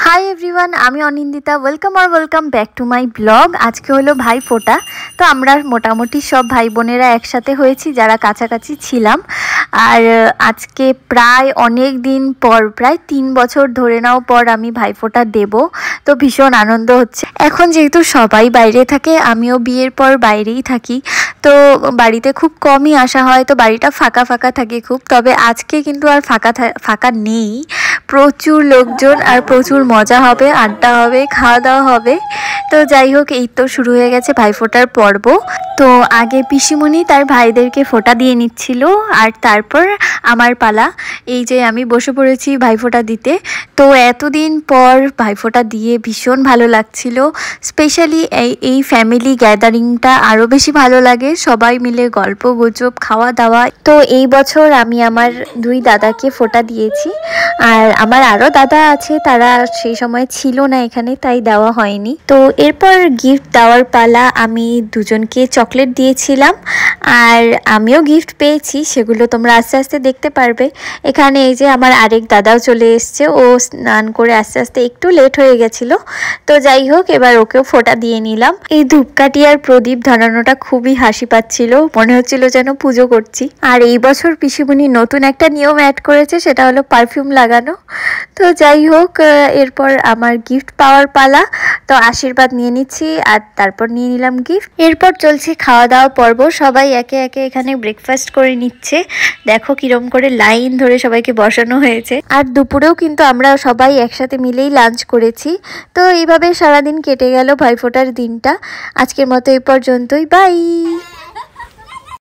High everyone आमी Anindita welcome back to my blog. आज के हलो भाई फोटा। तो आमरा मोटामुटी सब भाई बोनेरा एकसाथे होयेछि जारा काछाकाछि छिलाम। और आज के प्राय अनेक दिन पर प्राय 3 बछर धरे नाओ पर आमी भाई फोटा देबो। तो भीषण आनंद होच्छे। एखन जेहेतु सबाई बाइरे थाके आमिओ बियेर पर बाइरेई थाकी, तो बाड़ीते खूब कमई आसा हय, तो बाड़ीटा फाँका फाँका थाके खूब। तबे आजके किन्तु आर फाँका नेई, प्रचुर लोकजन और प्रचुर मजा होबे, आड्डा होबे, खाওয়া दाওয়া होबे। तो যাই হোক এই তো শুরু হয়ে গেছে ভাইফোঁটার পর্ব। তো আগে পিসিমণি তার ভাইদেরকে ফোঁটা দিয়ে নিচ্ছিল আর তারপর আমার পালা। এই যে আমি বসে পড়েছি ভাইফোঁটা দিতে। তো এতদিন পর ভাইফোঁটা দিয়ে ভীষণ ভালো লাগছিল। স্পেশালি এই ফ্যামিলি গ্যাদারিংটা আরও বেশি ভালো লাগে, সবাই মিলে গল্প গুজব খাওয়া দাওয়া। তো এই বছর আমি আমার 2 দাদাকে ফোঁটা দিয়েছি। আর আমার আরও দাদা আছে, তারা সেই সময় ছিল না এখানে, তাই দেওয়া হয়নি। তো এরপর গিফট দেওয়ার পালা। আমি দুজনকে চকলেট দিয়েছিলাম আর আমিও গিফট পেয়েছি, সেগুলো তোমরা আস্তে আস্তে দেখতে পারবে। এখানে এই যে আমার আরেক দাদাও চলে এসছে, ও স্নান করে আস্তে আস্তে একটু লেট হয়ে গেছিলো। তো যাই হোক এবার ওকেও ফোঁটা দিয়ে নিলাম। এই ধূপকাঠি আর প্রদীপ ধরানোটা খুবই হাসি পাচ্ছিল, মনে হচ্ছিল যেন পুজো করছি। আর এই বছর পিসিমণি নতুন একটা নিয়ম অ্যাড করেছে, সেটা হলো পারফিউম লাগানো। তো যাই হোক এরপর আমার গিফট পাওয়ার পালা। তো আশীর্বাদ নিয়ে নিচ্ছি আর তারপর নিয়ে নিলাম গিফট। এরপর চলছে খাওয়া দাওয়া পর্ব। সবাই একে একে এখানে ব্রেকফাস্ট করে নিচ্ছে। দেখো কিরম করে লাইন ধরে সবাইকে বসানো হয়েছে। আর দুপুরেও কিন্তু আমরা সবাই একসাথে মিলেই লাঞ্চ করেছি। তো এইভাবে সারাদিন কেটে গেল ভাইফোঁটার দিনটা। আজকের মতো এই পর্যন্তই, বাই।